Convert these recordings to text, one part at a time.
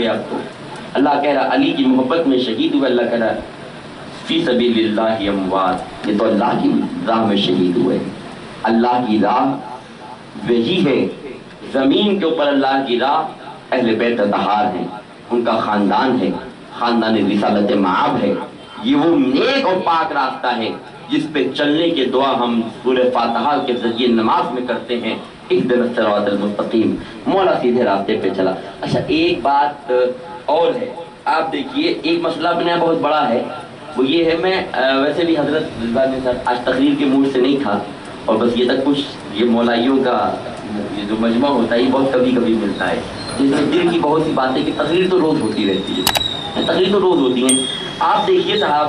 آپ کو اللہ کہہ رہا علی کی محبت میں شہید ہوئے. اللہ کہہ رہا فی سبیل اللہ اموات، یہ تو اللہ کی راہ میں شہید ہوئے. اللہ کی راہ وہی ہے، زمین کے اوپر اللہ کی راہ اہل بیت اطہار ہیں، ان کا خاندان ہے، خاندان رسالت مآب ہے. یہ وہ نیک اور پاک راستہ ہے جس پہ چلنے کے دعا ہم سورہ فاتحہ کے ذریعے نماز میں کرتے ہیں، اہدنا الصراط المستقیم، مولا سیدھے راستے پہ چلا. اچھا ایک بات اور ہے، آپ دیکھیے ایک مسئلہ اپنے یہاں بہت بڑا ہے، وہ یہ ہے میں ویسے بھی حضرت رضوان صاحب آج تقریر کے موڈ سے نہیں تھا، اور بس یہ تک کچھ یہ مولائیوں کا یہ جو مجمع ہوتا ہے یہ بہت کبھی کبھی ملتا ہے، جس میں دل کی بہت سی باتیں کہ تقریر تو روز ہوتی رہتی ہے، تقریر تو روز ہوتی ہیں. آپ دیکھیے صاحب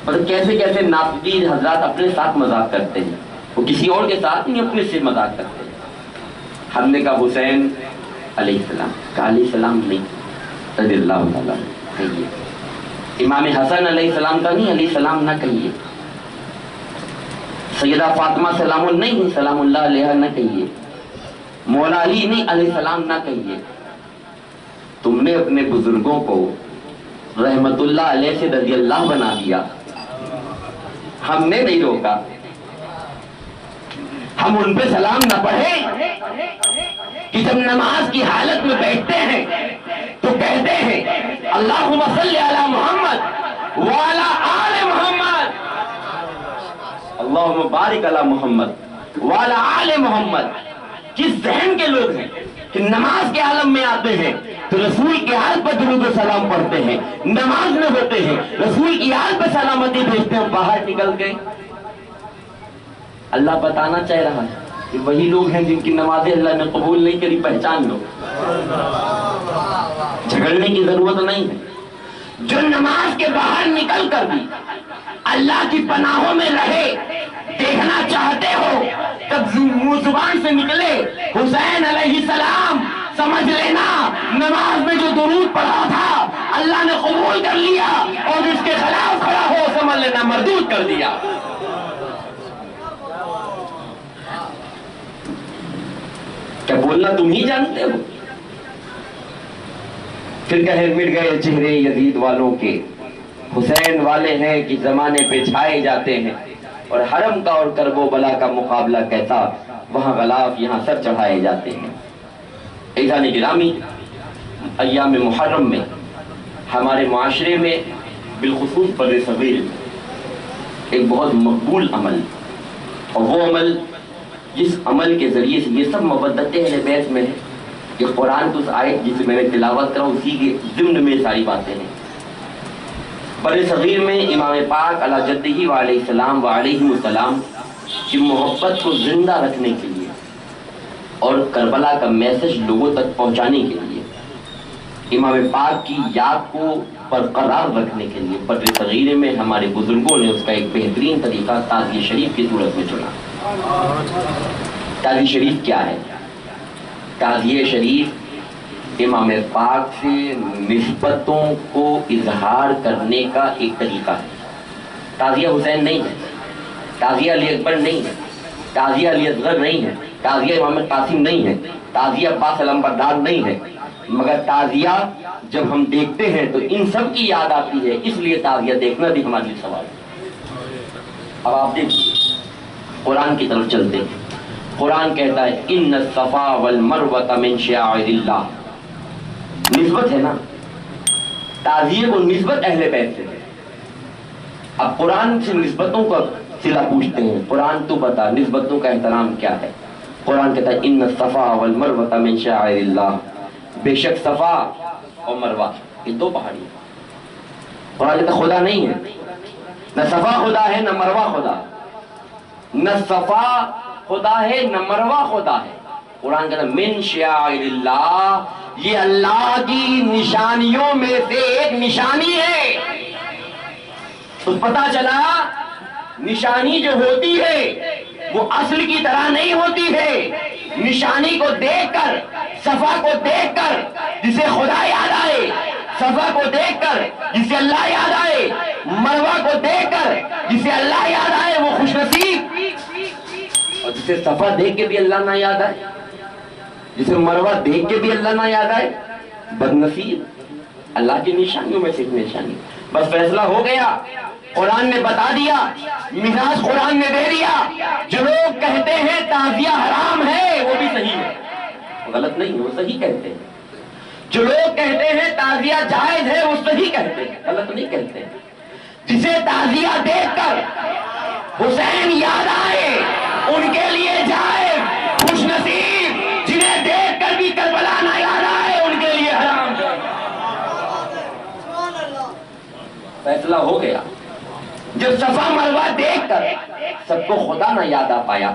مطلب کیسے کیسے ناقدین حضرات اپنے ساتھ مذاق کرتے ہیں، وہ کسی اور کے ساتھ نہیں اپنے سے مذاق کرتے ہیں. ہم نے کہا حسین علیہ السلام کا علیہ السلام نہیں رضی اللہ تعالیٰ کہیے، امام حسن علیہ السلام کا نہیں علیہ السلام نہ کہیے، سیدہ فاطمہ سلام اللہ نہیں سلام اللہ علیہ نہ کہیے، مولا علی نہیں علیہ السلام نہ کہیے. تم نے اپنے بزرگوں کو رحمت اللہ علیہ سے رضی اللہ بنا دیا، ہم نے نہیں روکا. ہم ان پہ سلام نہ پڑھیں کہ جب نماز کی حالت میں بیٹھتے ہیں تو کہتے ہیں اللہم صلی علی محمد وعلی آل محمد، اللہم بارک علی محمد وعلی آل محمد. جس ذہن کے لوگ ہیں کہ نماز کے عالم میں آتے ہیں تو رسول کی آل پر درود و سلام پڑھتے ہیں، نماز میں ہوتے ہیں رسول کی آل پر سلامتی بھیجتے ہیں، باہر نکل گئے. اللہ بتانا چاہ رہا ہے کہ وہی لوگ ہیں جن کی نمازیں اللہ نے قبول نہیں کری، پہچان لو، جھگڑنے کی ضرورت نہیں ہے. جو نماز کے باہر نکل کر بھی اللہ کی پناہوں میں رہے، دیکھنا چاہتے ہو تب منہ زبان سے نکلے حسین علیہ السلام، سمجھ لینا نماز میں جو درود پڑھا تھا اللہ نے قبول کر لیا، اور اس کے خلاف کھڑا ہو سمجھ لینا مردود کر دیا. کیا بولنا تم ہی جانتے ہو. پھر کہے مٹ گئے چہرے یزید والوں کے، حسین والے ہیں کہ زمانے پہ چھائے جاتے ہیں، اور حرم کا اور کرب و بلا کا مقابلہ کیسا، وہاں غلاف یہاں سر چڑھائے جاتے ہیں. عزیزان گرامی، ایام محرم میں ہمارے معاشرے میں بالخصوص بر صغیر ایک بہت مقبول عمل، اور وہ عمل جس عمل کے ذریعے سے یہ سب مودت اہل بیت میں ہے. یہ قرآن کی اس آیت جسے میں نے تلاوت کرا اسی کے ضمن میں ساری باتیں ہیں. بر صغیر میں امام پاک علی جدہ علیہ السلام وعلیہ السلام کی محبت کو زندہ رکھنے کے لیے اور کربلا کا میسج لوگوں تک پہنچانے کے لیے، امام پاک کی یاد کو برقرار رکھنے کے لیے بر صغیر میں ہمارے بزرگوں نے اس کا ایک بہترین طریقہ تعزیہ شریف کی صورت میں چنا. تعزیہ شریف کیا ہے؟ تعزیہ شریف امام پاک سے نسبتوں کو اظہار کرنے کا ایک طریقہ ہے. تعزیہ حسین نہیں ہے، تعزیہ علی اکبر نہیں ہے، تعزیہ علی اصغر نہیں ہے، تعزیہ امام قاسم نہیں ہے، تعزیہ عباس علمبردار نہیں ہے، مگر تعزیہ جب ہم دیکھتے ہیں تو ان سب کی یاد آتی ہے، اس لیے تعزیہ دیکھنا بھی ہمارے لیے سوال ہے. اب آپ دیکھیے قرآن کی طرف چلتے ہیں. قرآن کہتا ہے ان الصفا والمروۃ من شعائر اللہ. نسبت ہے نا، تعزیہ کو نسبت اہل بیت سے ہے. اب قرآن سے نسبتوں کا صلہ پوچھتے ہیں، قرآن تو بتا نسبتوں کا احترام کیا ہے. قرآن کہتا ہے ان الصفا والمروۃ من شعائر اللہ، بے شک صفا اور مروہ یہ دو پہاڑی. قرآن کہتا خدا نہیں ہے، نہ صفا خدا ہے نہ مروہ خدا، نہ صفا خدا ہے نہ مروہ خدا ہے. قرآن کہتا ہے من شعائر اللہ، یہ اللہ کی نشانیوں میں سے ایک نشانی ہے. تو پتا چلا نشانی جو ہوتی ہے وہ اصل کی طرح نہیں ہوتی ہے. نشانی کو دیکھ کر، صفا کو دیکھ کر جسے خدا یاد آئے، صفا کو دیکھ کر جسے اللہ یاد آئے، مروہ کو دیکھ کر جسے اللہ یاد آئے وہ خوش نصیب، اور جسے صفا دیکھ کے بھی اللہ نہ یاد آئے جسے مروہ دیکھ کے بھی اللہ نہ یاد آئے، بدنصیب، اللہ کی نشانیوں میں سے ایک نشانی۔ بس فیصلہ ہو گیا، قرآن نے بتا دیا، مزاج قرآن نے دے دیا۔ جو لوگ کہتے ہیں تعزیہ حرام ہے وہ بھی صحیح ہے، غلط نہیں ہے، وہ صحیح کہتے ہیں۔ جو لوگ کہتے ہیں تعزیہ جائز ہے وہ صحیح کہتے ہیں، غلط نہیں کہتے ہیں۔ جسے تعزیہ دیکھ کر حسین یاد آئے ان کے لیے جائز، خوش نصیب۔ جنہیں دیکھ کر بھی کربلا نہ یاد آئے ان کے لیے حرام ہے۔ فیصلہ ہو گیا۔ جب صفا مروہ دیکھ کر سب کو خدا نہ یاد آ پایا،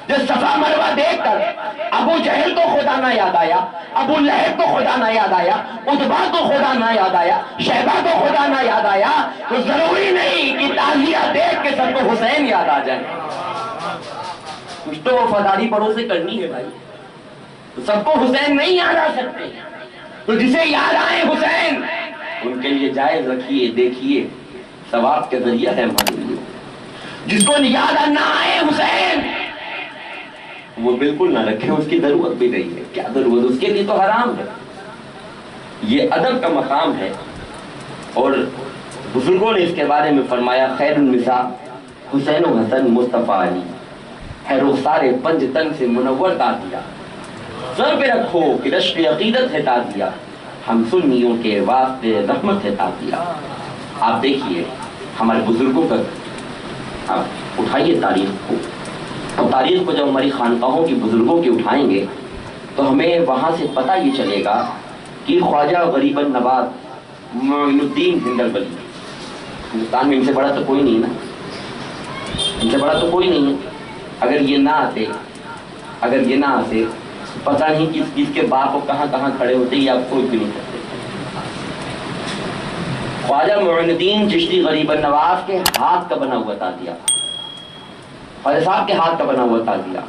جب صفا مروہ دیکھ کر ابو جہل کو خدا نہ یاد آیا، ابو لہب کو خدا نہ یاد آیا، عتبہ کو خدا نہ یاد آیا، شیبہ کو خدا نہ یاد آیا، تو ضروری نہیں کہ تعزیہ دیکھ کے سب کو حسین یاد آ جائے۔ کچھ تو وفاداری بڑوں سے کرنی ہے بھائی، تو سب کو حسین نہیں یاد آ سکتے، تو جسے یاد آئے حسین ان کے لیے جائز رکھیے، دیکھیے، ثواب کے ذریعہ ہے ہمارے لیے۔ جس کو یاد نہ آئے حسین وہ بالکل نہ رکھے، اس کی ضرورت بھی نہیں ہے، کیا ضرورت، اس کے لیے تو حرام ہے۔ یہ ادب کا مقام ہے، اور بزرگوں نے اس کے بارے میں فرمایا، خیر النساء حسین و حسن مصطفیٰ علی ہے، رخسار پنج تن سے منور تعزیہ، سر پہ رکھو کہ رشک عقیدت ہے تعزیہ، ہم سنیوں کے واسطے رحمت ہے تعزیہ۔ آپ دیکھیے ہمارے بزرگوں کا، آپ اٹھائیے تاریخ کو، اور تاریخ کو جب ہماری خانقاہوں کی بزرگوں کی اٹھائیں گے تو ہمیں وہاں سے پتہ یہ چلے گا کہ خواجہ غریب النواز معین الدین ہندلبلی، ہندوستان میں ان سے بڑا تو کوئی نہیں نا، ان سے بڑا تو کوئی نہیں ہے۔ اگر یہ نہ آتے پتہ نہیں کس کس کے باپ کو کہاں کہاں کھڑے ہوتے، یہ آپ سوچ بھی نہیں سکتے۔ خواجہ معین الدین چشتی غریب النواز کے ہاتھ کا بنا ہوا تعزیہ، خواجہ صاحب کے ہاتھ کا بنا ہوا تعزیہ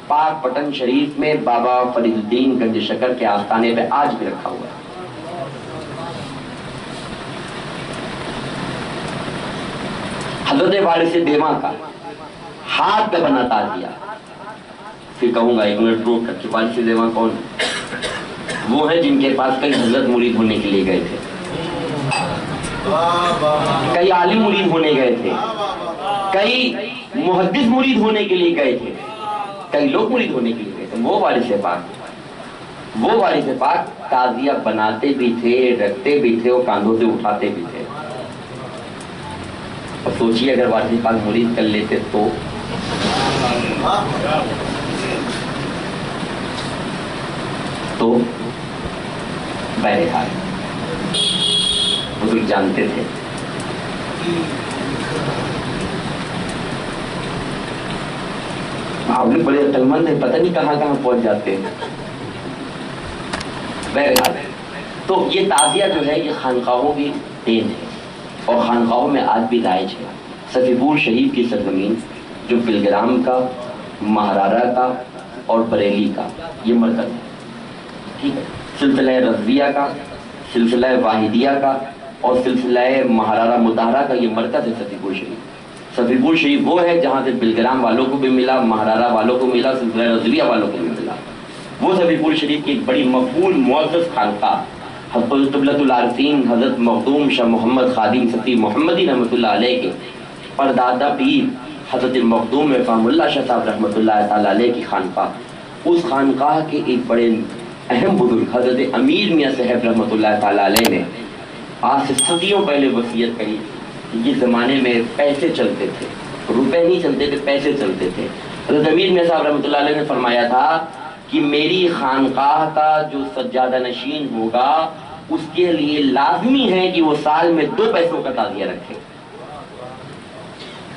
پاک پٹن شریف میں بابا فرید الدین گنج شکر کے آستانے پہ آج بھی رکھا ہوا ہے۔ حضرت وارث دیواں کا ہاتھ کا بنا تعزیہ، پھر کہوں گا ایک منٹ روک کر کہ وارث دیواں کون ہے؟ وہ ہے جن کے پاس کئی حضرت مرید ہونے کے لیے گئے تھے، کئی عالم مرید ہونے گئے تھے، کئی محدث مرید ہونے کے لیے گئے تھے، کئی لوگ مرید ہونے کے لیے گئے تھے۔ وہ وارث پاک تعزیہ بناتے بھی تھے، رکھتے بھی تھے، اور کاندھوں سے اٹھاتے بھی تھے۔ اور سوچیے اگر وارث پاک مرید کر لیتے تو بہرحال بزرگ جانتے تھے آپ لوگ بڑے عقل مند ہیں، پتہ نہیں کہاں کہاں پہنچ جاتے ہیں۔ بہرحال تو یہ تعزیہ جو ہے یہ خانقاہوں کی دین ہے، اور خانقاہوں میں آج بھی رائج ہے۔ صفی پور شریف کی سرزمین جو بلگرام کا، مہرارہ کا اور بریلی کا یہ مرکز ہے، ٹھیک ہے، سلسلہ رضویہ کا، سلسلہ واحدیہ کا اور سلسلہ مہرارہ مطہرہ کا یہ مرکز ہے صفی پور شریف۔ صفی پور شریف وہ ہے جہاں سے بلگرام والوں کو بھی ملا، مہرارہ والوں کو ملا، سلسلہ رضویہ والوں کو بھی ملا۔ وہ صفی پور شریف کی ایک بڑی مقبول معزز خانقاہ حضرت قبلۃ العارفین حضرت مخدوم شاہ محمد خادم صفی محمدی رحمۃ اللہ علیہ کے پردادا پیر حضرت مخدوم فہم اللہ شاہ صاحب رحمۃ اللہ تعالیٰ علیہ کی خانقاہ، اس خانقاہ کے ایک بڑے اہم بزرگ حضرت امیر میاں صاحب رحمۃ اللہ تعالیٰ علیہ نے آج سے صدیوں پہلے وصیت کری کہ جس زمانے میں پیسے چلتے تھے، روپے نہیں چلتے تھے، پیسے چلتے تھے، حضرت امیر میاں صاحب رحمۃ اللہ علیہ نے فرمایا تھا کہ میری خانقاہ کا جو سجادہ نشین ہوگا اس کے لیے لازمی ہے کہ وہ سال میں 2 پیسوں کا تعزیہ رکھے۔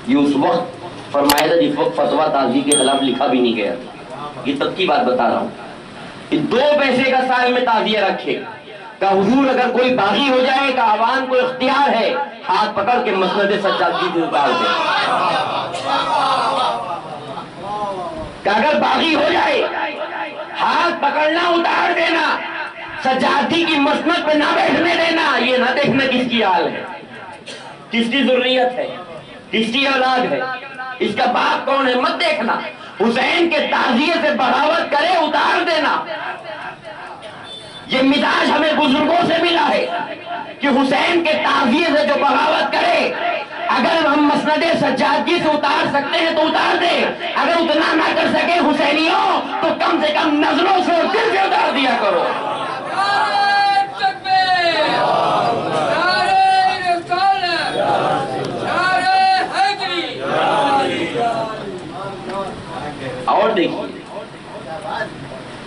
یہ اس وقت فرمایا تھا جس وقت فتویٰ تعزیہ کے خلاف لکھا بھی نہیں گیا تھا، یہ تب کی بات بتا رہا ہوں کہ 2 پیسے کا سال میں تعزیہ رکھے۔ کہ حضور اگر کوئی باغی ہو جائے کہ عوام کو اختیار ہے ہاتھ پکڑ کے مسند سجادگی سے اتار دے، کہ اگر باغی ہو جائے ہاتھ پکڑنا اتار دینا، سجادگی کی مسند پہ نہ بیٹھنے دینا، یہ نہ دیکھنا کس کی آل ہے، کس کی ذریت ہے، کس کی اولاد ہے، اس کا باپ کون ہے، مت دیکھنا، حسین کے تعزیے سے بغاوت کرے اتار دینا. یہ مزاج ہمیں بزرگوں سے ملا ہے کہ حسین کے تعزیے سے جو بغاوت کرے اگر ہم مسند سجادگی سے اتار سکتے ہیں تو اتار دے. اگر اتنا نہ کر سکے حسینیوں تو کم سے کم نظروں سے اور دل سے اتار دیا کرو. اور دیکھیے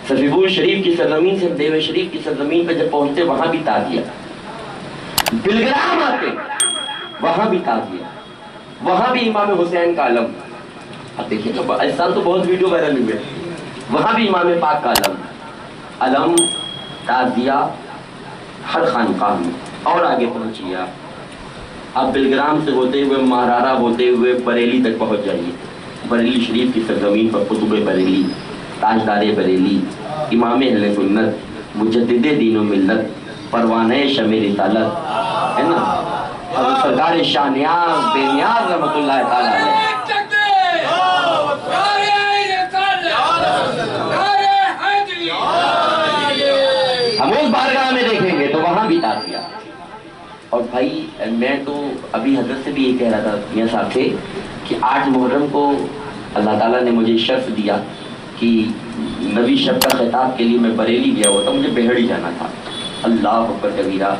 صفیپور شریف کی سرزمین سے دیوے شریف کی سرزمین پہ جب پہنچتے وہاں بھی تعزیہ. بلگرام آتے وہاں بھی تعزیہ, وہاں بھی امام حسین کا علم. اب دیکھیے تو اس سال تو بہت ویڈیو وائرل ہوئے, وہاں بھی امام پاک کا علم تعزیہ ہر خانقاہ میں. اور آگے پہنچیے آپ بلگرام سے ہوتے ہوئے مہرارا ہوتے ہوئے بریلی تک پہنچ جائیے. بریلی شریف کی سرزمین پر قطب بریلی, تاجدار بریلی, امام اہل سنت, مجدد دین و ملت, پروانہ شمع رسالت ہے نا, حضرت سرکار شاہ نیاز بے نیاز رحمت اللہ تعالیٰ علیہ. ہم اس بارگاہ میں دیکھیں گے تو وہاں بھی تعزیہ. اور بھائی میں تو ابھی حضرت سے بھی یہ کہہ رہا تھا میاں صاحب سے کہ 8 محرم کو اللہ تعالیٰ نے مجھے شرف دیا کہ نبی شب کا خطاب کے لیے میں بریلی گیا ہوا تھا, مجھے بہڑی جانا تھا. اللہ اکبر کبیرہ.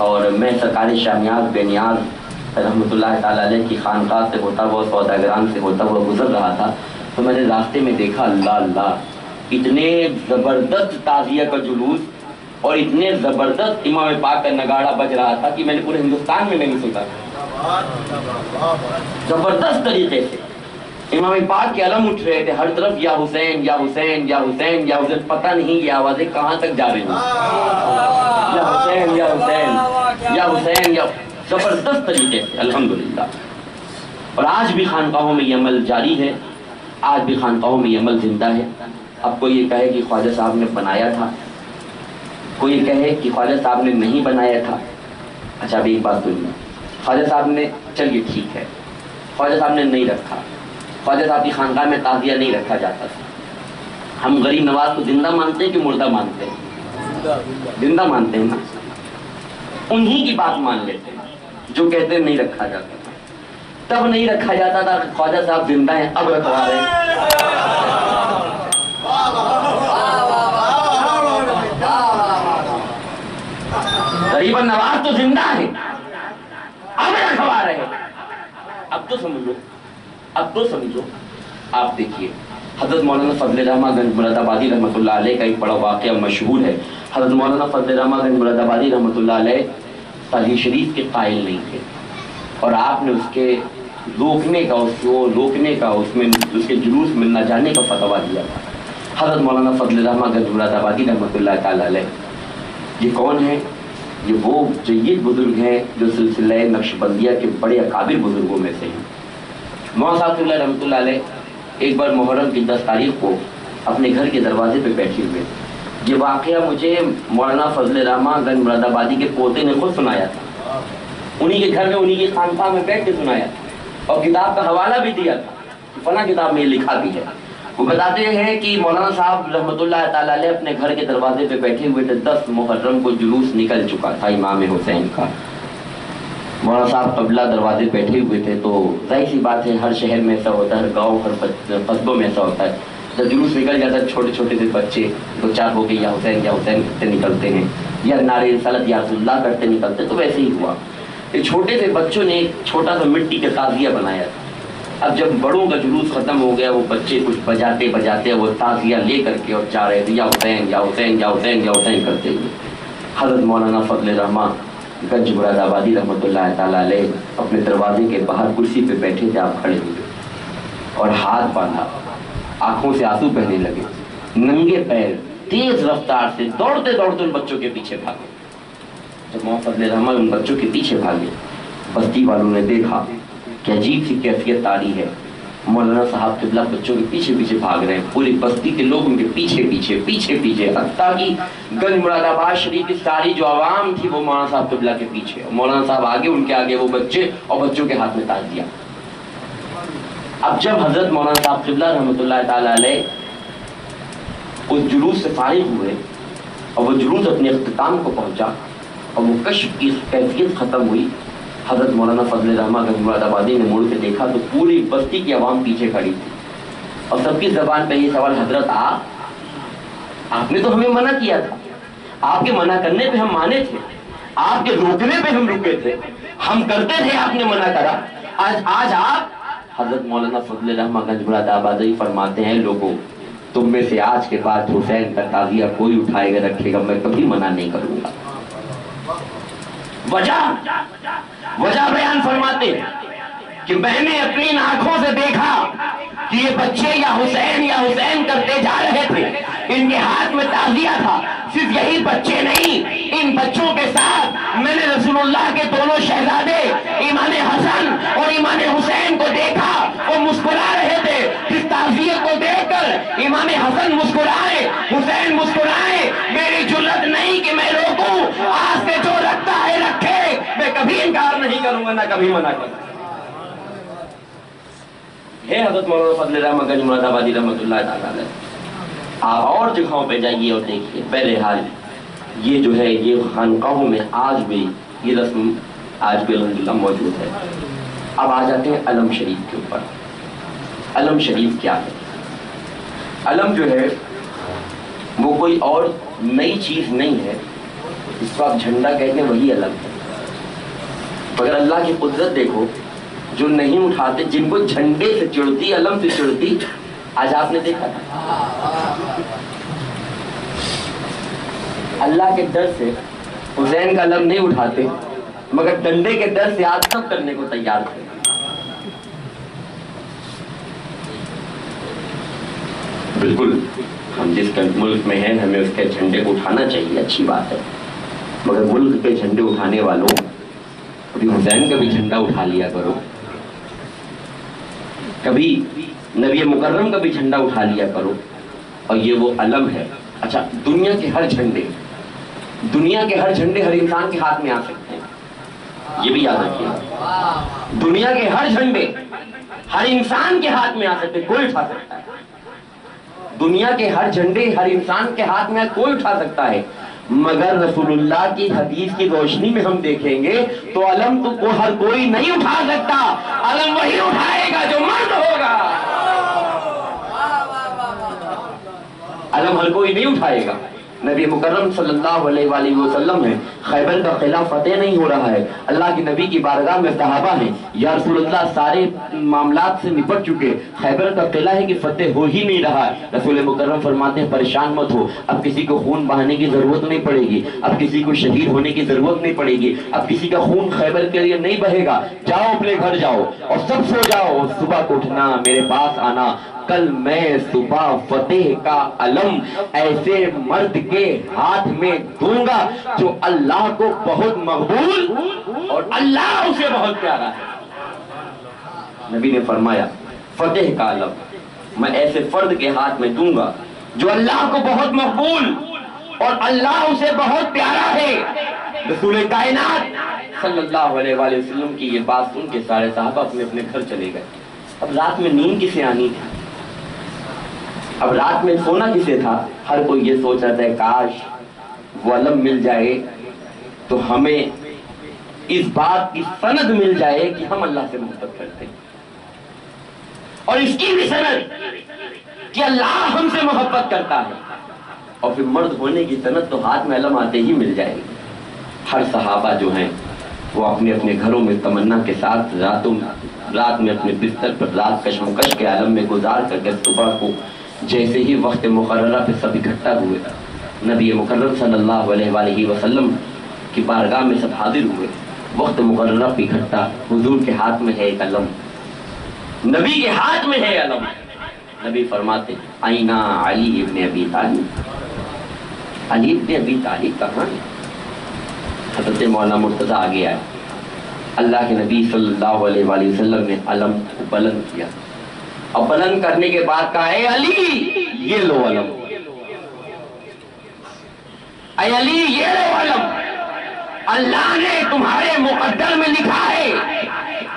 اور میں سرکار شاہ نیاز بے نیاز رحمۃ اللہ تعالیٰ علیہ کی خانقاہ سے ہوتا ہوا, سوداگران سے ہوتا ہوا گزر رہا تھا تو میں نے راستے میں دیکھا اللہ اللہ اتنے زبردست تعزیہ کا جلوس اور اتنے زبردست امام پاک کا نگاڑا بج رہا تھا کہ میں نے پورے ہندوستان میں نہیں سنا. زبردست طریقے سے امام پاک کے علم اٹھ رہے تھے ہر طرف, یا حسین یا حسین یا حسین یا حسین. پتہ نہیں یہ آوازیں کہاں تک جا رہی ہیں, یا حسین یا حسین یا حسین یا. زبردست طریقے سے الحمدللہ. اور آج بھی خانقاہوں میں یہ عمل جاری ہے, آج بھی خانقاہوں میں یہ عمل زندہ ہے. اب کوئی یہ کہے کہ خواجہ صاحب نے بنایا تھا, کوئی یہ کہے کہ خواجہ صاحب نے نہیں بنایا تھا. اچھا ابھی ایک بات سنیے, خواجہ صاحب نے, چلیے ٹھیک ہے, خواجہ صاحب نے نہیں رکھا, خواجہ صاحب کی خانقاہ میں تعزیہ نہیں رکھا جاتا تھا. ہم غریب نواز کو زندہ مانتے ہیں کہ مردہ مانتے ہیں؟ زندہ مانتے ہیں نا. انہی کی بات مان لیتے ہیں جو کہتے ہیں نہیں رکھا جاتا تھا. تب نہیں رکھا جاتا تھا, خواجہ صاحب زندہ ہیں اب رکھوا رہے ہیں. غریب نواز تو زندہ ہے اب رکھوا رہے ہیں. اب تو سمجھو, اب تو سمجھو. آپ دیکھیے حضرت مولانا فضل الرحمن گنج مراد آبادی رحمۃ اللہ علیہ کا ایک بڑا واقعہ مشہور ہے. حضرت مولانا فضل الرحمن گنج مراد آبادی رحمۃ اللہ علیہ تعزیہ شریف کے قائل نہیں تھے اور آپ نے اس کے روکنے کا, اس کو روکنے کا, اس میں اس کے جلوس میں نہ جانے کا فتویٰ دیا تھا. حضرت مولانا فضل الرحمن گنج مراد آبادی رحمۃ اللہ تعالیٰ علیہ یہ کون ہے؟ یہ وہ جید بزرگ ہیں جو سلسلہ نقشبندیہ کے بڑے اکابر بزرگوں میں سے ہیں. مولانا صاحب اللہ رحمۃ اللہ علیہ ایک بار محرم کی 10 تاریخ کو اپنے گھر کے دروازے پہ بیٹھے ہوئے. یہ واقعہ مجھے مولانا فضل الرحمن گنج مراد آبادی کے پوتے نے خود سنایا تھا. انہی کے گھر میں انہی کی خانقاہ میں بیٹھ کے سنایا تھا اور کتاب کا حوالہ بھی دیا تھا, فلاں کتاب میں لکھا بھی ہے. وہ بتاتے ہیں کہ مولانا صاحب رحمۃ اللہ تعالیٰ علیہ اپنے گھر کے دروازے پہ بیٹھے ہوئے تھے. 10 محرم کو جلوس نکل چکا تھا امام حسین کا. مولانا صاحب قبلہ دروازے بیٹھے ہوئے تھے تو ظاہر سی بات ہے ہر شہر میں ایسا ہوتا ہے, ہر گاؤں ہر قصبوں میں ایسا ہوتا ہے. جب جلوس نکل جاتا ہے چھوٹے چھوٹے سے بچے 2-4 ہو کے یا حسین کرتے نکلتے ہیں, یا نعرے رسالت یا رسول اللہ کرتے نکلتے. تو ویسے ہی ہوا, یہ چھوٹے سے بچوں نے ایک چھوٹا سا مٹی کا تعزیہ بنایا تھا. اب جب بڑوں کا جلوس ختم ہو گیا, وہ بچے کچھ بجاتے بجاتے وہ تعزیہ لے کر کے اور جا رہے تھے یا حسین یا حسین یا حسین یا حسین کرتے ہوئے. حضرت مولانا فضل الرحمن گنج مراد آبادی رحمۃ اللہ تعالیٰ علیہ اپنے دروازے کے باہر کرسی پہ بیٹھے تھے. آپ کھڑے ہوئے اور ہاتھ باندھا, آنکھوں سے آنسو بہنے لگے, ننگے پیر تیز رفتار سے دوڑتے دوڑتے ان بچوں کے پیچھے بھاگے. جب مولانا فضل الرحمن ان بچوں کے پیچھے بھاگے, بستی والوں نے دیکھا کہ عجیب سی کیفیت تاری ہے. مولانا صاحب قبلہ بچوں کے پیچھے پیچھے بھاگ رہے ہیں, پوری بستی کے لوگ ان کے پیچھے پیچھے پیچھے پیچھے, حتیٰ کہ گنج مراد آباد شریف کی ساری جو عوام تھی وہ مولانا صاحب قبلہ کے پیچھے, مولانا صاحب آگے, ان کے آگے وہ بچے اور بچوں کے ہاتھ میں تعزیہ. اب جب حضرت مولانا صاحب قبلہ رحمۃ اللہ تعالی علیہ اس جلوس سے فارغ ہوئے اور وہ جلوس اپنے اختتام کو پہنچا اور وہ کشف کی کیفیت ختم ہوئی، حضرت مولانا فضل الرحمن گنج مراد آبادی نے مڑ کے دیکھا تو پوری بستی کی عوام پیچھے کھڑی تھی اور سب کی زبان پہ یہ سوال، حضرت آپ نے تو ہمیں منع کیا تھا، آپ کے منع کرنے پہ ہم مانے تھے، آپ کے روکنے پہ ہم رکے تھے، ہم کرتے تھے، آپ نے منع کرا، آج آپ۔ حضرت مولانا فضل الرحمن گنج مراد آبادی فرماتے ہیں، لوگوں تم میں سے آج کے بعد حسین کا تعزیہ کوئی اٹھائے گا رکھے گا، میں کبھی منع نہیں کروں گا۔ وجہ بیان فرماتے ہیں کہ میں نے اپنی آنکھوں سے دیکھا کہ یہ بچے یا حسین کرتے جا رہے تھے، ان کے ہاتھ میں تعزیہ تھا، صرف یہی بچے نہیں، ان بچوں کے ساتھ میں نے رسول اللہ کے دونوں شہزادے امام حسن اور امام حسین کو دیکھا، وہ مسکرا رہے تھے، اس تعزیہ کو دیکھ کر امام حسن مسکرائے، حسین مسکرائے، میری جرت نہیں کہ میں روکوں، آج سے جو رکھتا ہے رکھے، میں کبھی انکار نہیں کروں گا، نہ کبھی منع کروں گا۔ ہے حضرت مولانا فضل الرحمن گنج مراد آبادی رحمۃ اللہ تعالی علیہ، آپ اور جگہوں پہ جائیے اور دیکھیے، بہرحال یہ جو ہے یہ خانقاہوں میں آج بھی یہ رسم آج بھی الحمدللہ موجود ہے۔ اب آ جاتے ہیں علم شریف کے اوپر۔ علم شریف کیا ہے؟ علم جو ہے وہ کوئی اور نئی چیز نہیں ہے، اس کو آپ جھنڈا کہتے ہیں، وہی علم ہے۔ مگر اللہ کی قدرت دیکھو، جو نہیں اٹھاتے، جن کو جھنڈے سے چڑھتی، علم سے چڑھتی، آج آپ نے دیکھا تھا اللہ کے ڈر سے حسین کا علم نہیں اٹھاتے، مگر ڈنڈے کے ڈر سے آج سب کرنے کو تیار تھے۔ بالکل، ہم جس ملک میں ہیں ہمیں اس کے جھنڈے کو اٹھانا چاہیے، اچھی بات ہے، مگر ملک کے جھنڈے اٹھانے والوں کبھی حسین کا بھی جھنڈا اٹھا لیا کرو، کبھی نبی مکرم کا بھی جھنڈا اٹھا لیا کرو، اور یہ وہ علم ہے۔ اچھا، دنیا کے ہر جھنڈے ہر انسان کے ہاتھ میں آ سکتے ہیں، یہ بھی یاد رکھیے، دنیا کے ہر جھنڈے ہر انسان کے ہاتھ میں آ سکتے ہیں، کوئی اٹھا سکتا ہے، دنیا کے ہر جھنڈے ہر انسان کے ہاتھ میں کوئی اٹھا سکتا ہے، مگر رسول اللہ کی حدیث کی روشنی میں ہم دیکھیں گے تو علم تو ہر کوئی نہیں اٹھا سکتا، علم وہی اٹھائے گا جو مرد ہوگا، علم ہر کوئی نہیں اٹھائے گا۔ نبی مکرم صلی اللہ علیہ وآلہ وسلم میں خیبر کا قلعہ فتح نہیں ہو رہا ہے، اللہ کے نبی کی بارگاہ میں صحابہ ہیں، یا رسول اللہ سارے معاملات سے نپٹ چکے، خیبر کا قلعہ ہے کہ فتح ہو ہی نہیں رہا ہے، رسول مکرم فرماتے ہیں پریشان مت ہو، اب کسی کو خون بہانے کی ضرورت نہیں پڑے گی، اب کسی کو شہید ہونے کی ضرورت نہیں پڑے گی، اب کسی کا خون خیبر کے لیے نہیں بہے گا، جاؤ اپنے گھر جاؤ اور سب سو جاؤ، صبح کو اٹھنا میرے پاس آنا، کل میں صبح فتح کا علم ایسے مرد کے ہاتھ میں دوں گا جو اللہ کو بہت مقبول اور اللہ اسے بہت پیارا ہے۔ نبی نے فرمایا فتح کا علم میں ایسے فرد کے ہاتھ میں دوں گا جو اللہ کو بہت مقبول اور اللہ اسے بہت پیارا ہے۔ رسول کائنات صلی اللہ علیہ وآلہ وسلم کی یہ بات سن کے سارے صحابہ اپنے اپنے گھر چلے گئے۔ اب رات میں نیند کسے آنی تھی؟ اب رات میں سونا کسے تھا؟ ہر کوئی یہ سوچ رہا تھا کاش وہ علم مل جائے تو ہمیں اس بات کی سند مل جائے کہ ہم اللہ سے محبت کرتے ہیں، اور اس کی بھی سند کہ اللہ ہم سے محبت کرتا ہے، اور پھر مرد ہونے کی سند تو ہاتھ میں علم آتے ہی مل جائے گی۔ ہر صحابہ جو ہیں وہ اپنے اپنے گھروں میں تمنا کے ساتھ رات میں اپنے بستر پر رات کشمکش کے عالم میں گزار کر کے صبح کو جیسے ہی وقت مقررہ پہ سب اکٹھا ہوئے، نبی مکرم صلی اللہ علیہ وآلہ وسلم کی بارگاہ میں سب حاضر ہوئے، وقت مقررہ پہ اکٹھا، حضور کے ہاتھ میں ہے ایک علم، نبی کے ہاتھ میں ہے علم۔ نبی فرماتے آئینہ علی ابن ابی طالب، علی ابن ابی طالب کہاں ہے؟ حضرت مولانا مرتضیٰ آگے آئے، اللہ کے نبی صلی اللہ علیہ وآلہ وسلم نے علم کو بلند کیا، اور بلند کرنے کے بعد کہا اے علی یہ لو علم، اے علی یہ لو علم، اللہ نے تمہارے مقدر میں لکھا ہے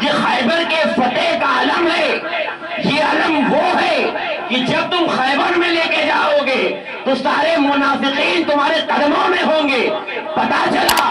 یہ خیبر کے فتح کا علم ہے، یہ علم وہ ہے کہ جب تم خیبر میں لے کے جاؤ گے تو سارے منافقین تمہارے قدموں میں ہوں گے. پتا چلا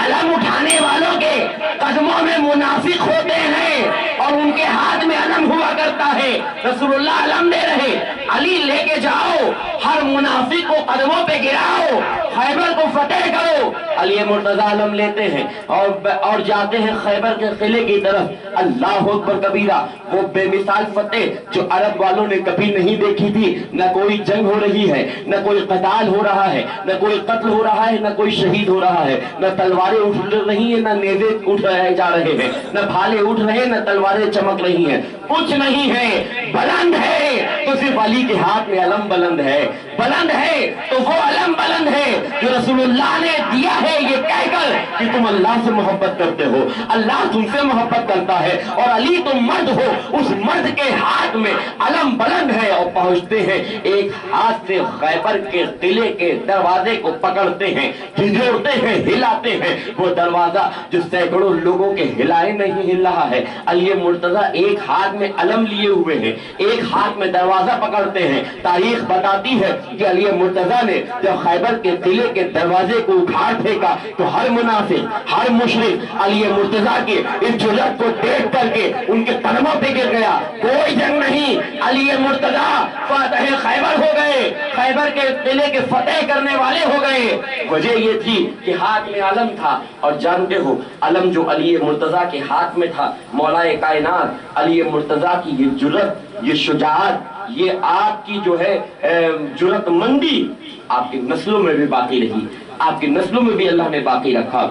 علم اٹھانے والوں کے قدموں میں منافق ہوتے ہیں اور ان کے ہاتھ میں علم ہوا کرتا ہے. رسول اللہ علم دے رہے, علی لے کے جاؤ, ہر منافق کو قدموں پہ گراؤ, خیبر کو فتح کرو. علی مرتضیٰ علم لیتے ہیں اور جاتے ہیں خیبر کے قلعے کی طرف. اللہ اکبر کبیرہ, وہ بے مثال فتح جو عرب والوں نے کبھی نہیں دیکھی تھی. نہ کوئی جنگ ہو رہی ہے, نہ کوئی قتال ہو رہا ہے, نہ کوئی قتل ہو رہا ہے, نہ کوئی شہید ہو رہا ہے, نہ تلواریں اٹھ رہی ہیں, نہ نیزے اٹھ رہے جا رہے ہیں, نہ بھالے اٹھ رہے ہیں, نہ تلواریں چمک رہی ہیں. کچھ نہیں ہے, بلند ہے تو صرف علی کے ہاتھ میں علم بلند ہے. بلند ہے تو وہ علم بلند ہے جو رسول اللہ نے دیا ہے یہ کہہ کر کہ تم اللہ سے محبت کرتے ہو, اللہ تم سے محبت کرتا ہے, اور علی تم مرد ہو. اس مرد کے ہاتھ میں علم بلند ہے اور پہنچتے ہیں, ایک ہاتھ سے خیبر کے قلعے کے دروازے کو پکڑتے ہیں, جھنجھوڑتے ہیں, ہلاتے ہیں. وہ دروازہ جو سینکڑوں لوگوں کے ہلائے نہیں ہل رہا ہے. علی مرتضیٰ ایک ہاتھ میں علم لیے ہوئے ہیں, ایک ہاتھ میں دروازہ پکڑتے ہیں. تاریخ بتاتی ہے کہ علی مرتضیٰ نے جب خیبر کے قلعے کے دروازے کو اکھاڑ پھینکا تو ہر منافق, ہر مشرک علی مرتضیٰ کے اس جرأت کو دیکھ کر کے ان کے قدموں پہ گر گیا. کوئی جنگ نہیں, علی مرتضیٰ فاتح خیبر ہو گئے, خیبر کے قلعے کے فتح کرنے والے ہو گئے. وجہ یہ تھی کہ ہاتھ میں علم تھا, اور جانتے ہو علم جو علی مرتضیٰ کے ہاتھ میں تھا, مولا کائنات علی مرتضیٰ کی یہ جرأت, یہ شجاعت, یہ آپ کی جو ہے جرأت مندی آپ کی نسلوں میں بھی باقی رہی. آپ کی نسلوں میں بھی اللہ نے باقی رکھا,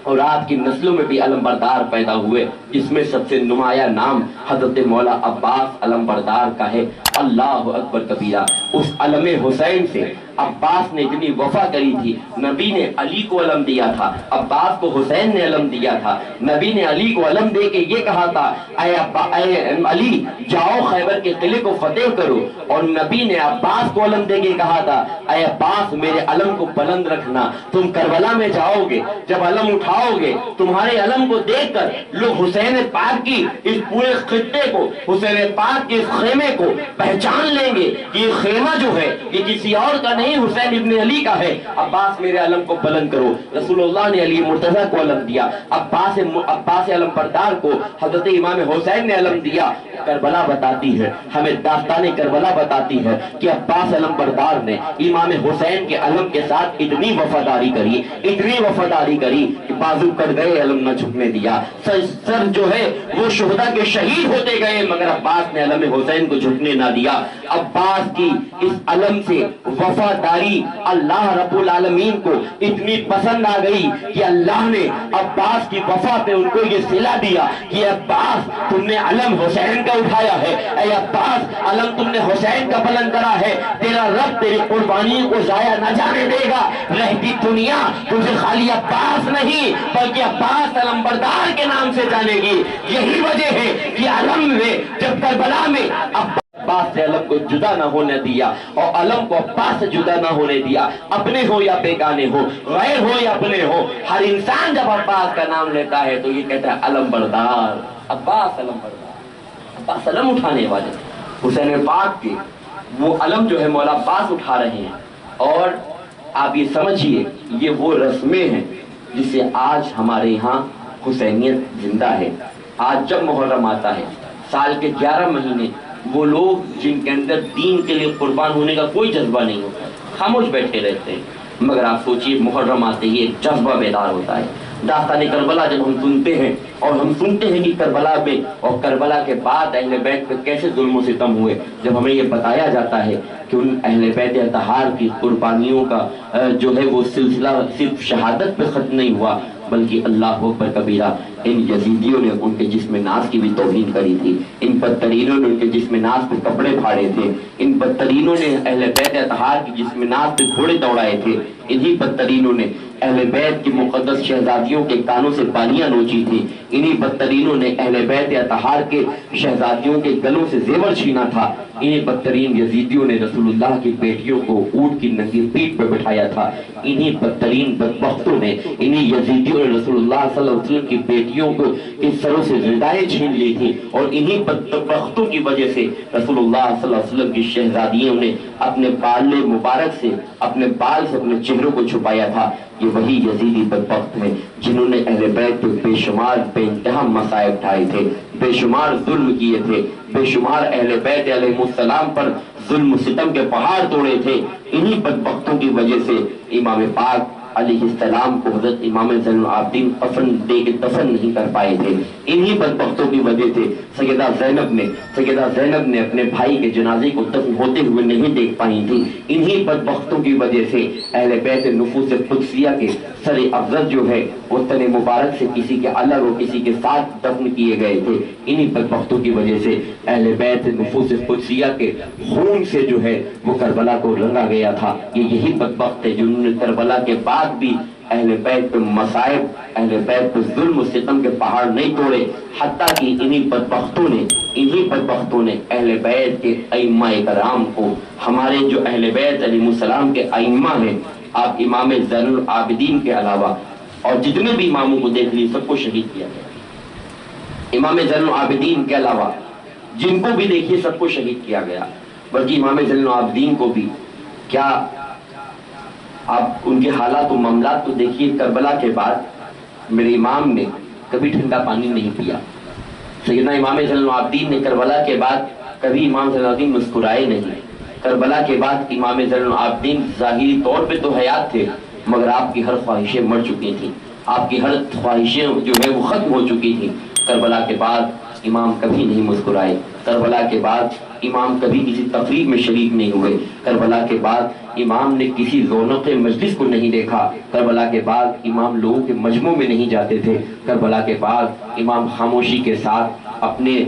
اور آپ کی نسلوں میں بھی علم بردار پیدا ہوئے, جس میں سب سے نمایاں نام حضرت مولا عباس علم بردار کا ہے. اللہ اکبر کبیرہ. اس علم حسین سے عباس نے اتنی وفا کری تھی. نبی نے علی کو علم دیا تھا, عباس کو حسین نے علم دیا تھا. نبی نے علی کو علم دے کے یہ کہا تھا, اے علی جاؤ خیبر کے قلعے کو فتح کرو. اور نبی نے عباس کو علم دے کے کہا تھا, اے عباس میرے علم کو بلند رکھنا. تم کربلا میں جاؤ گے, جب علم اٹھاؤ گے, تمہارے علم کو دیکھ کر لوگ حسین پاک کی اس پورے خطے کو, حسین پاک کے اس خیمے کو پہچان لیں گے کہ یہ خیمہ جو ہے یہ کسی اور کا نہیں, حسین ابن علی کا ہے. عباس میرے علم کو بلند کرو. رسول اللہ نے علی مرتضیٰ کو علم دیا, عباس علم بردار کو حضرت امام حسین نے علم دیا. کربلا بتاتی ہے, ہمیں داستان کربلا بتاتی ہے کہ عباس علم بردار نے امام حسین کے علم کے ساتھ اتنی وفاداری کری, اتنی وفاداری کری کہ بازو کٹ گئے, علم نہ جھکنے دیا. سر جو ہے وہ شہداء کے شہید ہوتے گئے, مگر عباس نے علم حسین کو جھکنے نہ دیا. عباس کی اس علم سے وفاداری اللہ رب العالمین کو اتنی پسند آ گئی کہ اللہ نے عباس کی وفا پہ ان کو یہ صلہ دیا کہ عباس تم نے علم حسین کا اٹھایا ہے, اے عباس علم تم نے حسین کا بلند کرا ہے, تیرا رب تیری قربانی کو ضائع نہ جانے دے گا. رہتی دنیا تجھے خالی عباس نہیں بلکہ عباس علم بردار کے نام سے جانے گی. یہی وجہ ہے کہ علم میں جب کربلا میں عباس سے علم کو جدا نہ ہونے دیا, اور علم کو عباس سے جدا نہ ہونے دیا. اپنے ہو یا بیگانے ہو, غیر ہو یا اپنے ہو, ہر انسان جب عباس کا نام لیتا ہے تو یہ کہتا ہے علم بردار, عباس علم بردار. عباس علم اٹھانے والے حسین پاک کے وہ علم جو ہے مولا عباس اٹھا رہے ہیں. اور آپ یہ سمجھیے یہ وہ رسمیں ہیں جس سے آج ہمارے یہاں حسینیت زندہ ہے. آج جب محرم آتا ہے, سال کے 11 مہینے وہ لوگ جن کے اندر دین کے لیے قربان ہونے کا کوئی جذبہ نہیں ہوتا, خاموش بیٹھے رہتے ہیں. مگر آپ سوچئے محرم آتے ہی ایک جذبہ بیدار ہوتا ہے. داستان کربلا جب ہم سنتے ہیں, اور ہم سنتے ہیں کہ کربلا میں اور کربلا کے بعد اہل بیت پہ کیسے ظلم و ستم ہوئے, جب ہمیں یہ بتایا جاتا ہے کہ ان اہل بیت اطہار کی قربانیوں کا جو ہے وہ سلسلہ صرف شہادت پہ ختم نہیں ہوا, بلکہ اللہ اکبر کبیرہ ان یزیدیوں نے ان کے جسم ناز کی بھی توہین کری تھی. ان بدترینوں نے ان کے جسم ناز پہ کپڑے پھاڑے تھے. ان بدترینوں نے اہل بیت اطہار کی جسم ناز پہ گھوڑے دوڑائے تھے. انہی بدترینوں نے اہل بیت کی مقدس شہزادیوں کے کانوں سے بالیاں نوچی تھی، انہی بدترینوں نے اہل بیت اطہار کے شہزادیوں کے گلوں سے زیور چھینا تھا، انہی بدترین یزیدیوں نے رسول اللہ کی بیٹیوں کو اونٹ کی ننگی پیٹھ پہ بٹھایا تھا، انہی بدترین بدبختوں نے، انہی یزیدیوں نے رسول اللہ صلی اللہ علیہ وسلم کی بیٹیوں کو کے سروں سے ردائیں چھین لی تھی، اور انہی بدبختوں کی وجہ سے رسول اللہ صلی اللہ علیہ وسلم کی شہزادیوں نے اپنے بال مبارک سے، اپنے بال سے اپنے چہروں کو چھپایا تھا۔ یہ وہی یزیدی بدبخت ہیں جنہوں نے اہل بیت پہ بے شمار بے انتہا مصائب اٹھائے تھے، بے شمار ظلم کیے تھے، بے شمار اہل بیت علیہ السلام پر ظلم و ستم کے پہاڑ توڑے تھے۔ انہی بدبختوں کی وجہ سے امام پاک علیہ السلام کو حضرت امام زین العابدین کفن دے کے دفن نہیں کر پائے تھے، انہی بدبختوں کی وجہ سے سیدہ زینب نے اپنے بھائی کے جنازے کو دفن ہوتے ہوئے نہیں دیکھ پائی تھی، انہی بدبختوں کی وجہ سے اہل بیت نفوس قدسیہ کے سر افضل جو ہے وہ تن مبارک سے کسی کے الگ اور کسی کے ساتھ دفن کیے گئے تھے، انہی بدبختوں کی وجہ سے اہل بیت نفوس قدسیہ کے خون سے جو ہے وہ کربلا کو رنگا گیا تھا۔ یہ یہی بدبخت ہے جنہوں نے کربلا کے بعد بھی اہل بیت پہ مصائب، اہل بیت پہ ظلم و ستم کے پہاڑ نہیں توڑے، حتیٰ کہ انہی بدبختوں نے اہل بیت کے ائمہ کرام کو، ہمارے جو اہل بیت علیہ السلام کے ائمہ ہیں، آپ امام زین العابدین کے علاوہ اور جتنے بھی اماموں کو دیکھ لی سب کو شہید کیا گیا، امام زین العابدین کے علاوہ جن کو بھی دیکھیے سب کو شہید کیا گیا، بلکہ امام زین العابدین کو بھی کیا آپ ان کے حالات و معاملات تو دیکھیے، کربلا کے بعد میرے امام نے کبھی ٹھنڈا پانی نہیں پیا، سیدنا امام زین العابدین نے کربلا کے بعد کبھی امام زین العابدین مسکرائے نہیں، کربلا کے بعد امام زین العابدین ظاہری طور پہ تو حیات تھے مگر آپ کی ہر خواہشیں مر چکی تھیں، آپ کی ہر خواہشیں جو ہے وہ ختم ہو چکی تھیں۔ کربلا کے بعد امام کبھی نہیں مسکرائے، کربلا کے بعد امام کبھی کسی تقریب میں شریک نہیں ہوئے، کربلا کے بعد امام نے کسی رونق مجلس کو نہیں دیکھا، کربلا کے بعد امام لوگوں کے مجمعوں میں نہیں جاتے تھے، کربلا کے بعد امام خاموشی کے ساتھ، اپنے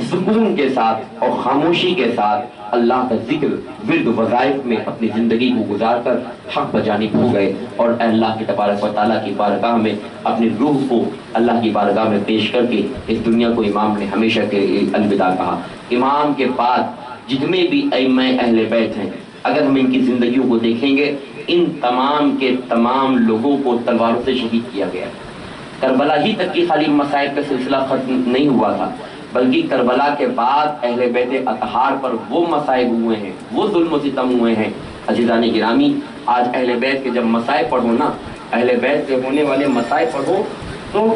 سکون کے ساتھ اور خاموشی کے ساتھ اللہ کا ذکر ورد وظائف میں اپنی زندگی کو گزار کر حق بجانب ہو گئے، اور اللہ کے تبارک و تعالیٰ کی بارگاہ میں اپنی روح کو اللہ کی بارگاہ میں پیش کر کے اس دنیا کو امام نے ہمیشہ کے الوداع کہا۔ امام کے بعد جتنے بھی ائمہ اہل بیت ہیں، اگر ہم ان کی زندگیوں کو دیکھیں گے، ان تمام کے تمام لوگوں کو تلواروں سے شہید کیا گیا۔ کربلا ہی تک کی خالی مصائب کا سلسلہ ختم نہیں ہوا تھا، بلکہ کربلا کے بعد اہل بیت اطہار پر وہ مصائب ہوئے ہیں، وہ ظلم و ستم ہوئے ہیں۔ عزیزان گرامی، آج اہل بیت کے جب مصائب پڑھو نا، اہل بیت کے ہونے والے مصائب پڑھو تو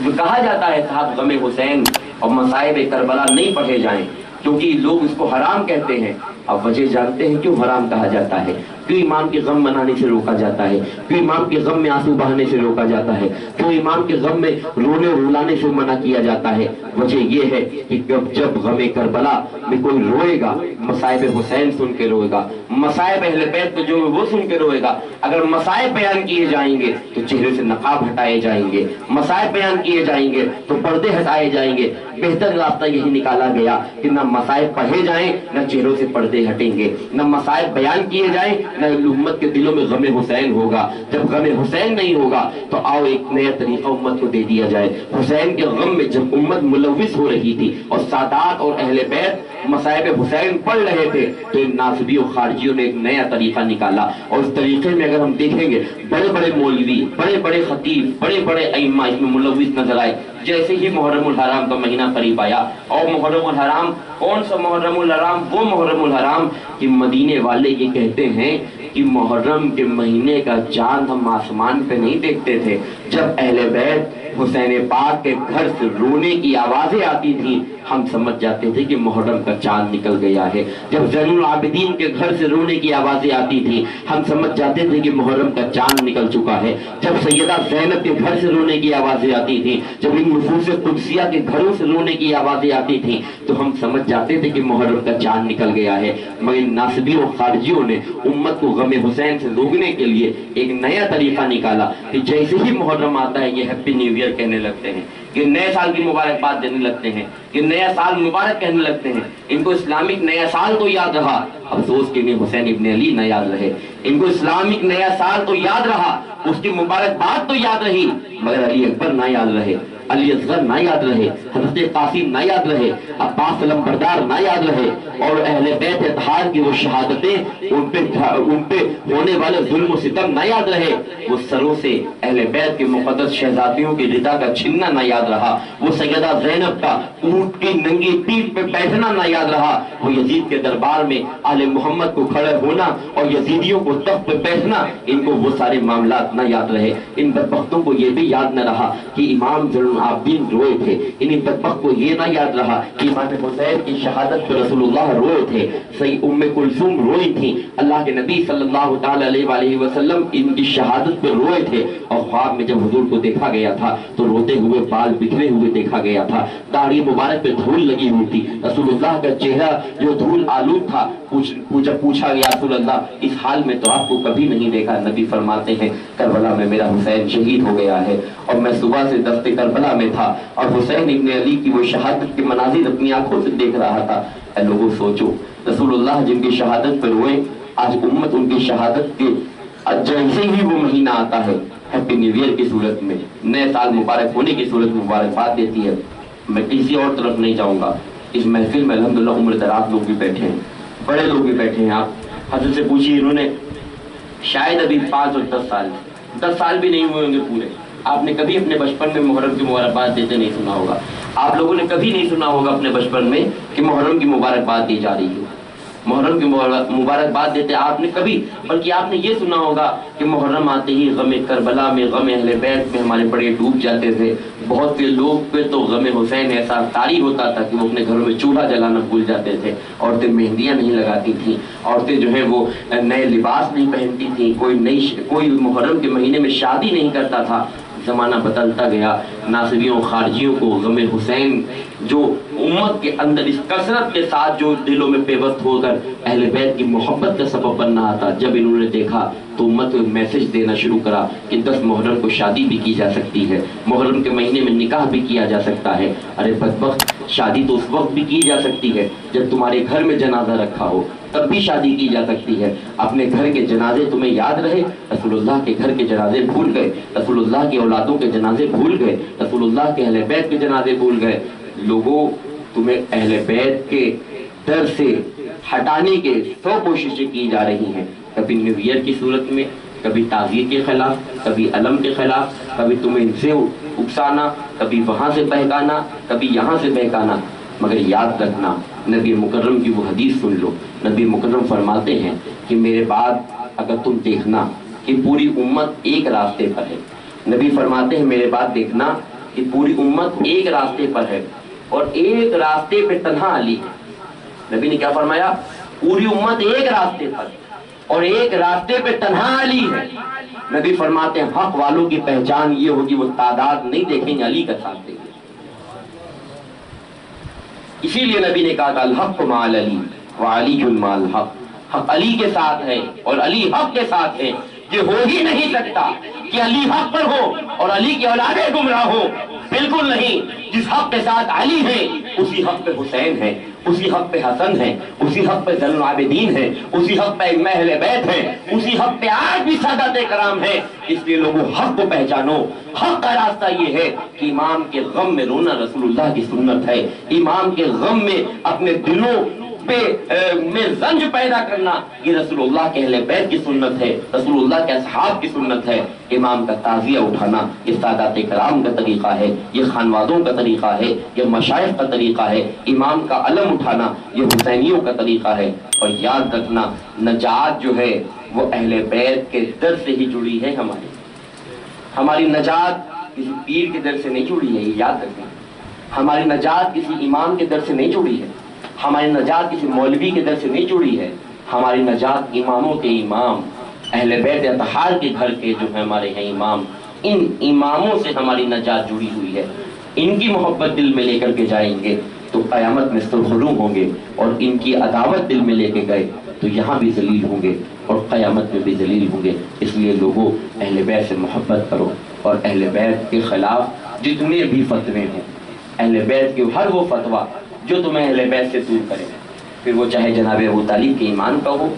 کہا جاتا ہے صاحب غم حسین اور مصائب کربلا نہیں پڑھے جائیں، کیونکہ لوگ اس کو حرام کہتے ہیں۔ اب وجہ جانتے ہیں کیوں حرام کہا جاتا ہے، کیوں امام کے غم منانے سے روکا جاتا ہے، کیوں امام کے غم میں آنسو بہانے سے روکا جاتا ہے، کیوں امام کے غم میں رونے اور رلانے سے منع کیا جاتا ہے؟ وجہ یہ ہے کہ جب غم کربلا میں کوئی روئے گا، مصائب حسین سن کے روئے گا، مصائب اہل بیت جو وہ سن کے روئے گا۔ اگر مصائب بیان کیے جائیں گے تو چہرے سے نقاب ہٹائے جائیں گے، مصائب بیان کیے جائیں گے تو پردے ہٹائے جائیں گے۔ بہتر راستہ یہی نکالا گیا کہ نہ مصائب پڑھے جائیں، نہ چہروں سے پردے ہٹیں گے، نہ مصائب بیان کیے جائیں، نہ امت کے دلوں میں غم حسین ہوگا۔ جب غم حسین نہیں ہوگا تو آؤ ایک نیا طریقہ امت کو دے دیا جائے۔ حسین کے غم میں جب امت ملوث ہو رہی تھی اور سادات اور اہل بیت مصائب حسین پڑھ رہے تھے تو ان ناصبی و خارجیوں نے ایک نیا طریقہ نکالا، اور اس طریقے میں اگر ہم دیکھیں گے بڑے بڑے مولوی، بڑے بڑے خطیب، بڑے بڑے ائمہ اس میں ملوث نظر آئے۔ جیسے ہی محرم الحرام کا مہینہ قریب آیا، اور محرم الحرام کون سا محرم الحرام؟ وہ محرم الحرام کہ مدینے والے یہ کہتے ہیں کہ محرم کے مہینے کا چاند ہم آسمان پہ نہیں دیکھتے تھے، جب اہل بیت حسین پاک کے گھر سے رونے کی آوازیں آتی تھیں ہم سمجھ جاتے تھے کہ محرم کا چاند نکل گیا ہے۔ جب زین العابدین کے گھر سے رونے کی آوازیں آتی تھیں ہم سمجھ جاتے تھے کہ محرم کا چاند نکل چکا ہے۔ جب سیدہ زینب کے گھر سے رونے کی آوازیں آتی تھیں، جب ان نفوس قدسیہ کے گھروں سے رونے کی آوازیں آتی تھیں تو ہم سمجھ جاتے تھے کہ محرم کا چاند نکل گیا ہے۔ مگر ناصبی اور خارجیوں نے امت کو غم حسین سے روکنے کے لیے ایک نیا طریقہ نکالا کہ جیسے ہی محرم آتا ہے یہ ہیپی نیو ایئر کہنے لگتے ہیں، کہ نئے سال کی مبارکباد دینے لگتے ہیں، کہ نیا سال مبارک کہنے لگتے ہیں۔ ان کو اسلامک نیا سال تو یاد رہا، افسوس کہ انہیں حسین ابن علی نہ یاد رہے۔ ان کو اسلامک نیا سال تو یاد رہا، اس کی مبارکباد تو یاد رہی، مگر علی اکبر نہ یاد رہے، علی اصغر نہ یاد رہے، حضرت قاسم نہ یاد رہے، عباس علمبردار نہ یاد رہے، اور اہل بیت اطہار کی وہ شہادتیں، ان پہ ہونے والے ظلم و ستم نہ یاد رہے، وہ سروں سے اہل بیت کے مقدس شہزادیوں کی رضا کا چھننا نہ یاد رہا، وہ سیدہ زینب کا اونٹ کی ننگی پیٹھ پہ بیٹھنا نہ یاد رہا، وہ یزید کے دربار میں آل محمد کو کھڑے ہونا اور یزیدیوں کو تخت پہ بیٹھنا، ان کو وہ سارے معاملات نہ یاد رہے۔ ان بدبختوں کو یہ بھی یاد نہ رہا کہ امام زین العابدین روئے تھے، ان بدبخت کو یہ نہ یاد رہا کہ امام حسین کی شہادت پہ رسول اللہ روئے تھے، سید ام کلثوم روئی تھی، اللہ کے نبی صلی اللہ تعالی علیہ وآلہ وسلم ان کی شہادت پہ روئے تھے، اور خواب میں جب حضور کو دیکھا گیا تھا تو روتے ہوئے بال بکھرے ہوئے دیکھا گیا تھا، داڑھی مبارک پہ دھول لگی ہوئی تھی، رسول اللہ کا چہرہ جو دھول آلود تھا۔ پوچھا گیا رسول اللہ اس حال میں تو آپ کو کبھی نہیں دیکھا، نبی فرماتے ہیں کربلا میں میرا حسین شہید ہو گیا ہے، اور میں صبح سے دست کربلا میں تھا اور حسین ابن علی کی وہ شہادت کے مناظر اپنی آنکھوں سے دیکھ رہا تھا۔ اے لوگوں سوچو، رسول اللہ جن کی شہادت پر روئے، آج امت ان کی شہادت کے جیسے ہی وہ مہینہ آتا ہے ہیپی نیو ایئر کی صورت میں، نئے سال مبارک ہونے کی صورت میں مبارکباد دیتی ہے۔ میں کسی اور طرف نہیں جاؤں گا، اس محفل میں الحمدللہ عمر دراز لوگ بھی بیٹھے ہیں، بڑے لوگ بھی بیٹھے ہیں۔ آپ حضرت سے پوچھیے، انہوں نے شاید ابھی 5 اور 10 سال بھی نہیں ہوئے ہوں گے پورے، آپ نے کبھی اپنے بچپن میں محرم کی مبارکباد دیتے نہیں سنا ہوگا، آپ لوگوں نے کبھی نہیں سنا ہوگا اپنے بچپن میں کہ محرم کی مبارکباد دی جا رہی ہے، محرم کی مبارکباد دیتے آپ نے کبھی، بلکہ آپ نے یہ سنا ہوگا کہ محرم آتے ہی غم کربلا میں، غم اہل بیت میں ہمارے بڑے ڈوب جاتے تھے۔ بہت سے لوگ پہ تو غم حسین ایسا طاری ہوتا تھا کہ وہ اپنے گھروں میں چولہا جلانا بھول جاتے تھے، عورتیں مہندیاں نہیں لگاتی تھیں، عورتیں جو ہیں وہ نئے لباس نہیں پہنتی تھیں، کوئی محرم کے مہینے میں شادی نہیں کرتا تھا۔ زمانہ بدلتا گیا، ناصبیوں خارجیوں کو غم حسین جو امت کے اندر اس کثرت کے ساتھ جو دلوں میں پیوست ہو کر اہل بیت کی محبت کا سبب بن رہا تھا، جب انہوں نے دیکھا تو امت کو میسج دینا شروع کرا کہ 10 محرم کو شادی بھی کی جا سکتی ہے، محرم کے مہینے میں نکاح بھی کیا جا سکتا ہے۔ ارے بدبخت، شادی تو اس وقت بھی کی جا سکتی ہے جب تمہارے گھر میں جنازہ رکھا ہو، تب بھی شادی کی جا سکتی ہے۔ اپنے گھر کے جنازے تمہیں یاد رہے، رسول اللہ کے گھر کے جنازے بھول گئے، رسول اللہ کی اولادوں کے جنازے بھول گئے، رسول اللہ کے اہل بیت کے جنازے بھول گئے۔ لوگوں، تمہیں اہل بیت کے در سے ہٹانے کے 100 کوششیں کی جا رہی ہیں، کبھی نیو ایئر کی صورت میں، کبھی تعزیے کے خلاف، کبھی علم کے خلاف، کبھی تمہیں ان سے اکسانا، کبھی وہاں سے بہکانا، کبھی یہاں سے بہکانا۔ مگر یاد رکھنا، نبی مکرم کی وہ حدیث سن لو، نبی مکرم فرماتے ہیں کہ میرے بعد اگر تم دیکھنا کہ پوری امت ایک راستے پر ہے، نبی فرماتے ہیں میرے بعد دیکھنا کہ پوری امت ایک راستے پر ہے اور ایک راستے پہ تنہا علی ہے۔ نبی نے کیا فرمایا؟ پوری امت ایک راستے پر اور ایک راستے پہ تنہا علی ہے۔ نبی فرماتے ہیں حق والوں کی پہچان یہ ہوگی وہ تعداد نہیں دیکھیں گے، علی کا ساتھ دیں گے۔ اسی لیے نبی نے کہا الحق مع علی وعلی مع الحق، حق علی کے ساتھ ہے اور علی حق کے ساتھ ہے۔ یہ ہو ہی نہیں سکتا کہ علی حق پر ہو اور علی کی اولادیں گمراہ ہو، بالکل نہیں۔ جس حق کے ساتھ علی ہے اسی حق پہ حسین ہے، اسی حق پہ حسن ہے، اسی حق پہ زین العابدین ہے، اسی حق پہ ائمہ اہل بیت ہے، اسی حق پہ آج بھی سادات کرام ہے۔ اس لیے لوگوں حق کو پہچانو۔ حق کا راستہ یہ ہے کہ امام کے غم میں رونا رسول اللہ کی سنت ہے، امام کے غم میں اپنے دلوں میں رنج پیدا کرنا یہ رسول اللہ کے اہل بیت کی سنت ہے، رسول اللہ کے اصحاب کی سنت ہے۔ امام کا تعزیہ اٹھانا یہ سادات کرام کا طریقہ ہے، یہ خانوادوں کا طریقہ ہے، یہ مشائخ کا طریقہ ہے۔ امام کا علم اٹھانا یہ حسینیوں کا طریقہ ہے۔ اور یاد رکھنا نجات جو ہے وہ اہل بیت کے در سے ہی جڑی ہے۔ ہماری نجات کسی پیر کے در سے نہیں جڑی ہے، یہ یاد رکھنا۔ ہماری نجات کسی امام کے در سے نہیں جڑی ہے، ہماری نجات کسی مولوی کے در سے نہیں جڑی ہے۔ ہماری نجات اماموں کے امام، اہل بیت اطہار کے گھر کے جو ہیں ہمارے ہیں امام، ان اماموں سے ہماری نجات جڑی ہوئی ہے۔ ان کی محبت دل میں لے کر کے جائیں گے تو قیامت میں سرخرو ہوں گے، اور ان کی عداوت دل میں لے کے گئے تو یہاں بھی ذلیل ہوں گے۔ اور قیامت میں بھی ذلیل ہوں گے۔ اس لیے لوگوں اہل بیت سے محبت کرو، اور اہل بیت کے خلاف جتنے بھی فتوے ہیں، اہل بیت کے ہر وہ فتویٰ جو تمہیں اہل بیت سے دور کرے، پھر وہ چاہے جناب ابو طالب کے ایمان کا ہو،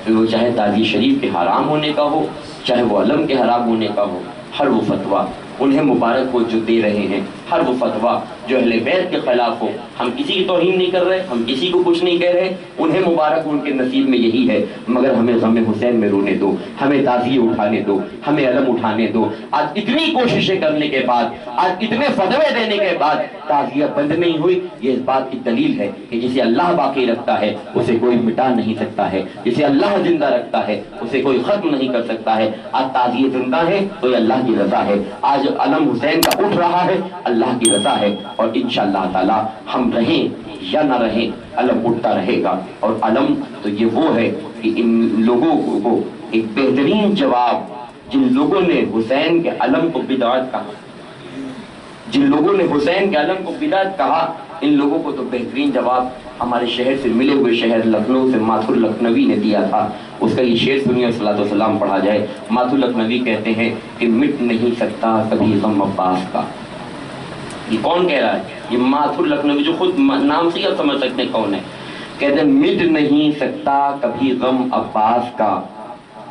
پھر وہ چاہے تعزیہ شریف کے حرام ہونے کا ہو، چاہے وہ علم کے حرام ہونے کا ہو، ہر وہ فتویٰ انہیں مبارک ہو جو دے رہے ہیں، ہر وہ فتویٰ جو اہل بیت کے خلاف ہو۔ ہم کسی کی توہین نہیں کر رہے، ہم کسی کو کچھ نہیں کہہ رہے، انہیں مبارک، ان کے نصیب میں یہی ہے، مگر ہمیں غم حسین میں رونے دو، ہمیں تعزیہ اٹھانے دو، ہمیں علم اٹھانے دو۔ آج اتنی کوششیں کرنے کے بعد، آج اتنے فتوے دینے کے بعد تعزیہ بند نہیں ہوئی، یہ اس بات کی دلیل ہے کہ جسے اللہ باقی رکھتا ہے اسے کوئی مٹا نہیں سکتا ہے، جسے اللہ زندہ رکھتا ہے اسے کوئی ختم نہیں کر سکتا ہے۔ آج تعزیہ زندہ ہے تو یہ اللہ کی رضا ہے، آج علم حسین کا اٹھ رہا ہے، اللہ کی رضا ہے، اور انشاءاللہ تعالی ہم رہیں یا نہ رہیں علم اٹھتا رہے گا۔ اور علم تو یہ وہ ہے کہ ان لوگوں کو ایک بہترین جواب، جن لوگوں نے حسین کے علم کو بدعت کہا، جن لوگوں نے حسین کے علم کو بدعت کہا، ان لوگوں کو تو بہترین جواب ہمارے شہر سے ملے ہوئے شہر لکھنؤ سے ماتھر لکھنوی نے دیا تھا۔ اس کا یہ شعر سنیے، صلاۃ والسلام پڑھا جائے۔ ماتھر لکھنوی کہتے ہیں کہ مٹ نہیں سکتا کبھی غم عباس کا۔ یہ کون کہہ رہا ہے؟ یہ ماتھر لکھنوی، جو خود نام سے ہی آپ سمجھ سکتے ہیں کون ہے۔ کہتے ہیں مٹ نہیں سکتا کبھی غم عباس کا،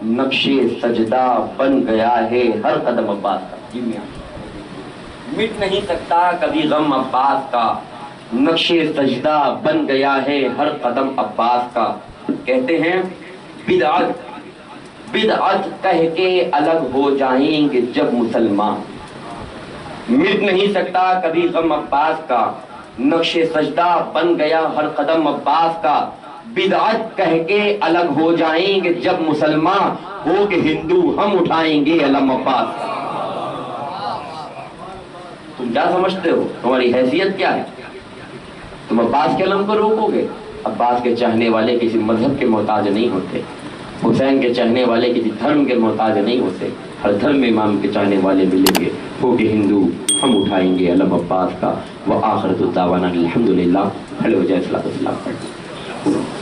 نقش سجدہ بن گیا ہے ہر قدم عباس کا۔ جی میاں، مٹ نہیں سکتا کبھی غم عباس کا، نقش سجدہ بن گیا ہے ہر قدم عباس کا۔ کہتے ہیں بدعت کہہ کے الگ ہو جائیں گے جب مسلمان، مٹ نہیں سکتا کبھی غم عباس کا، نقش سجدہ بن گیا ہر قدم عباس کا۔ بدعت کہہ کے الگ ہو جائیں گے جب مسلمان، ہو کہ ہندو ہم اٹھائیں گے علم عباس کا۔ تم کیا سمجھتے ہو؟ تمہاری حیثیت کیا ہے؟ تم عباس کے علم کو روکو گے؟ عباس کے چاہنے والے کسی مذہب کے محتاج نہیں ہوتے، حسین کے چاہنے والے کسی دھرم کے محتاج نہیں ہوتے، ہر دھرم میں امام کے چاہنے والے ملیں گے، ہو کہ ہندو ہم اٹھائیں گے علم عباس کا۔ وآخر دعوانا الحمدللہ۔ کھڑے ہو جائے، صلاۃ والسلام پڑھ۔